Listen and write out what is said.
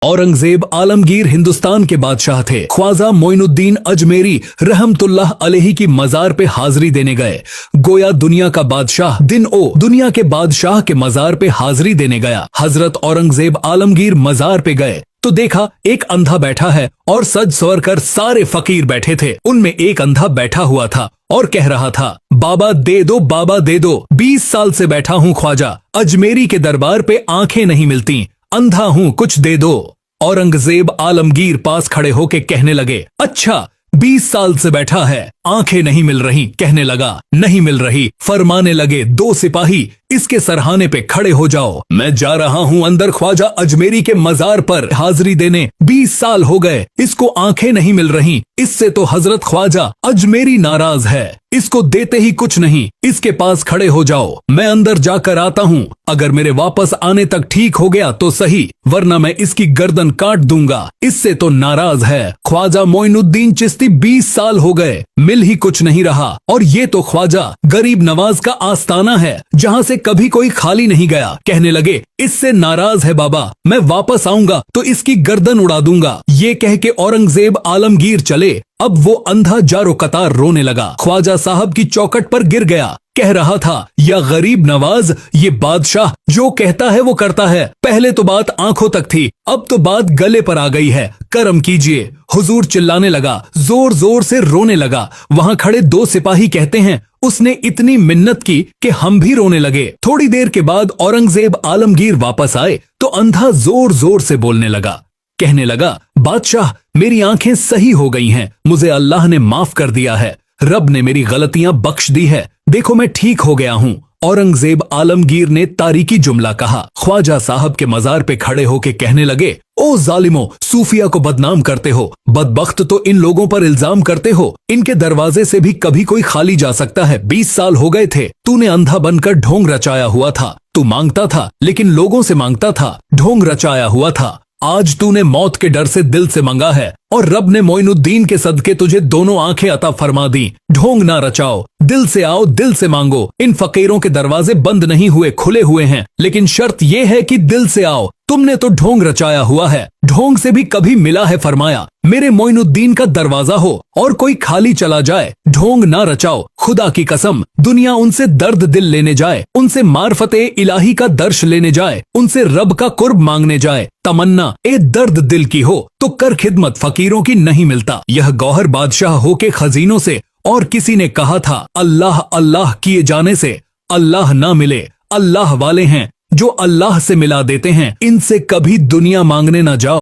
औरंगजेब आलमगीर हिंदुस्तान के बादशाह थे। ख्वाजा मोइनुद्दीन अजमेरी रहमतुल्लाह अलैहि की मजार पे हाजिरी देने गए। गोया दुनिया का बादशाह दुनिया के बादशाह के मजार पे हाजिरी देने गया। हजरत औरंगजेब आलमगीर मजार पे गए तो देखा एक अंधा बैठा है और सज सवर कर सारे फकीर बैठे थे। उनमें एक अंधा बैठा हुआ था और कह रहा था, बाबा दे दो, बाबा दे दो। 20 साल से बैठा हूँ ख्वाजा, अजमेरी के दरबार पे आंखें नहीं मिलती, अंधा हूँ, कुछ दे दो। औरंगजेब आलमगीर पास खड़े होके कहने लगे, अच्छा 20 साल से बैठा है, आंखें नहीं मिल रही। कहने लगा, नहीं मिल रही। फरमाने लगे 2 सिपाही इसके सरहाने पे खड़े हो जाओ, मैं जा रहा हूँ अंदर ख्वाजा अजमेरी के मजार पर हाजिरी देने। 20 साल हो गए, इसको आंखें नहीं मिल रही। इससे तो हजरत ख्वाजा अजमेरी नाराज है, इसको देते ही कुछ नहीं। इसके पास खड़े हो जाओ, मैं अंदर जाकर आता हूँ। अगर मेरे वापस आने तक ठीक हो गया तो सही, वरना मैं इसकी गर्दन काट दूंगा। इससे तो नाराज है। ख्वाजा मोइनुद्दीन चिश्ती 20 साल हो गए, मिल ही कुछ नहीं रहा। और ये तो ख्वाजा गरीब नवाज का आस्ताना है, जहाँ से कभी कोई खाली नहीं गया। कहने लगे, इससे नाराज है बाबा, मैं वापस आऊंगा तो इसकी गर्दन उड़ा दूंगा। ये कह के औरंगजेब आलमगीर चले। अब वो अंधा जारो कतार रोने लगा। ख्वाजा साहब की चौखट पर गिर गया, कह रहा था, या गरीब नवाज, ये बादशाह जो कहता है वो करता है। पहले तो बात आंखों तक थी, अब तो बात गले पर आ गई है, करम कीजिए। हुजूर चिल्लाने लगा, जोर जोर से रोने लगा। वहां खड़े 2 सिपाही कहते हैं, उसने इतनी मिन्नत की कि हम भी रोने लगे। थोड़ी देर के बाद औरंगजेब आलमगीर वापस आए तो अंधा जोर जोर से बोलने लगा। कहने लगा, बादशाह मेरी आंखें सही हो गई हैं, मुझे अल्लाह ने माफ कर दिया है, रब ने मेरी गलतियां बख्श दी है, देखो मैं ठीक हो गया हूँ। औरंगजेब आलमगीर ने तारीकी जुमला कहा। ख्वाजा साहब के मजार पे खड़े होके कहने लगे, ओ जालिमो, सूफिया को बदनाम करते हो, बदबख्त तो इन लोगों पर इल्जाम करते हो। इनके दरवाजे से भी कभी कोई खाली जा सकता है। 20 साल हो गए थे, तूने अंधा बनकर ढोंग रचाया हुआ था। तू मांगता था लेकिन लोगों से मांगता था, ढोंग रचाया हुआ था। आज तूने मौत के डर से दिल से मांगा है और रब ने मोइनुद्दीन के सदके तुझे दोनों आंखें अता फरमा दी। ढोंग ना रचाओ, दिल से आओ, दिल से मांगो। इन फकीरों के दरवाजे बंद नहीं हुए, खुले हुए हैं, लेकिन शर्त यह है कि दिल से आओ। तुमने तो ढोंग रचाया हुआ है, ढोंग से भी कभी मिला है फरमाया, मेरे मोइनुद्दीन का दरवाजा हो और कोई खाली चला जाए, ढोंग ना रचाओ। खुदा की कसम, दुनिया उनसे दर्द दिल लेने जाए, उनसे मार्फते इलाही का दर्श लेने जाए, उनसे रब का कुर्ब मांगने जाए, तमन्ना ए दर्द दिल की हो तो कर खिदमत फकीरों की नहीं मिलता। यह गौहर बादशाह हो के खजीनों से। और किसी ने कहा था, अल्लाह अल्लाह किए जाने से अल्लाह ना मिले। अल्लाह वाले हैं जो अल्लाह से मिला देते हैं, इनसे कभी दुनिया मांगने ना जाओ।